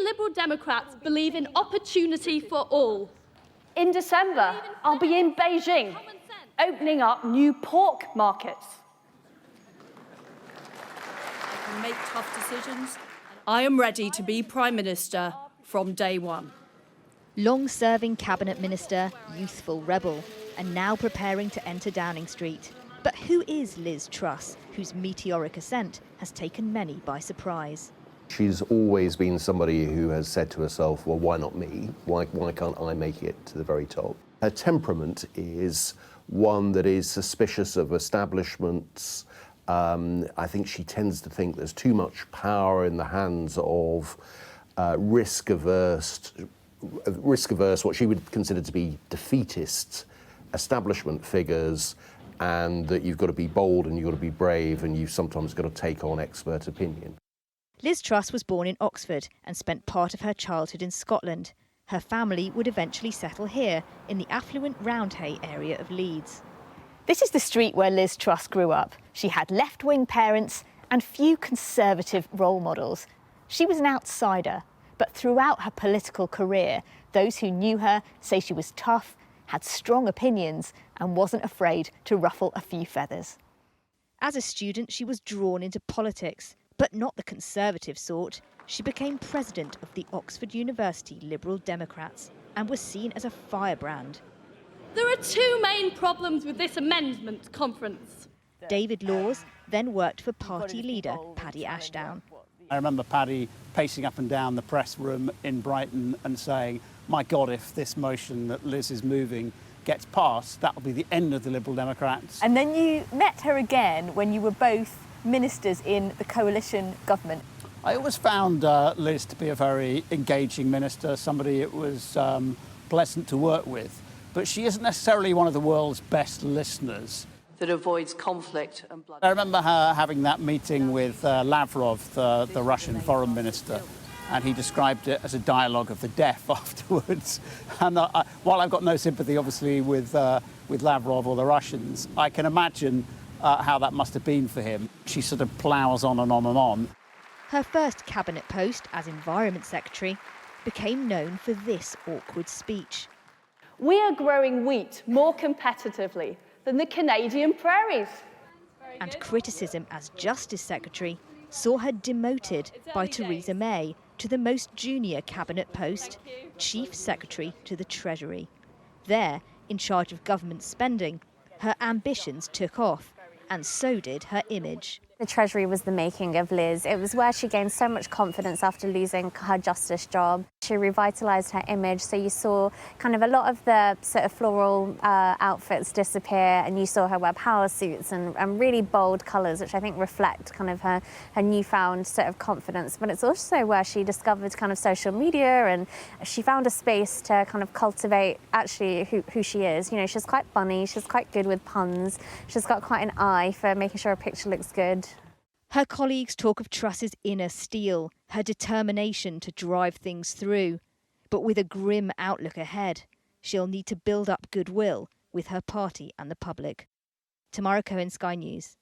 Liberal Democrats believe in opportunity for all. In December, I'll be in Beijing, opening up new pork markets. I can make tough decisions. I am ready to be Prime Minister from day one. Long-serving Cabinet Minister, youthful rebel, and now preparing to enter Downing Street. But who is Liz Truss, whose meteoric ascent has taken many by surprise? She's always been somebody who has said to herself, well, why not me? Why can't I make it to the very top? Her temperament is one that is suspicious of establishments. I think she tends to think there's too much power in the hands of risk-averse, what she would consider to be defeatist establishment figures, and that you've got to be bold and you've got to be brave and you've sometimes got to take on expert opinion. Liz Truss was born in Oxford and spent part of her childhood in Scotland. Her family would eventually settle here in the affluent Roundhay area of Leeds. This is the street where Liz Truss grew up. She had left-wing parents and few conservative role models. She was an outsider, but throughout her political career, those who knew her say she was tough, had strong opinions, and wasn't afraid to ruffle a few feathers. As a student, she was drawn into politics, but not the conservative sort. She became president of the Oxford University Liberal Democrats and was seen as a firebrand. There are two main problems with this amendment conference. David Laws then worked for party leader Paddy Ashdown. I remember Paddy pacing up and down the press room in Brighton and saying, my God, if this motion that Liz is moving gets passed, that will be the end of the Liberal Democrats. And then you met her again when you were both ministers in the coalition government. I always found Liz to be a very engaging minister, somebody it was pleasant to work with. But she isn't necessarily one of the world's best listeners. That avoids conflict and blood. I remember her having that meeting with Lavrov, the Russian foreign minister, and he described it as a dialogue of the deaf afterwards. And while I've got no sympathy, obviously, with Lavrov or the Russians, I can imagine how that must have been for him. She sort of ploughs on and on and on. Her first cabinet post as Environment Secretary became known for this awkward speech. We are growing wheat more competitively than the Canadian prairies. And criticism as Justice Secretary saw her demoted by Theresa May to the most junior cabinet post, Chief Secretary to the Treasury. There, in charge of government spending, her ambitions took off, and so did her image. The Treasury was the making of Liz. It was where she gained so much confidence after losing her justice job. She revitalised her image, so you saw kind of a lot of the sort of floral outfits disappear, and you saw her wear power suits and really bold colours, which I think reflect kind of her newfound sort of confidence. But it's also where she discovered kind of social media, and she found a space to kind of cultivate actually who she is. You know, she's quite funny, she's quite good with puns, she's got quite an eye for making sure a picture looks good. Her colleagues talk of Truss's inner steel, her determination to drive things through. But with a grim outlook ahead, she'll need to build up goodwill with her party and the public. Tamara Cohen, Sky News.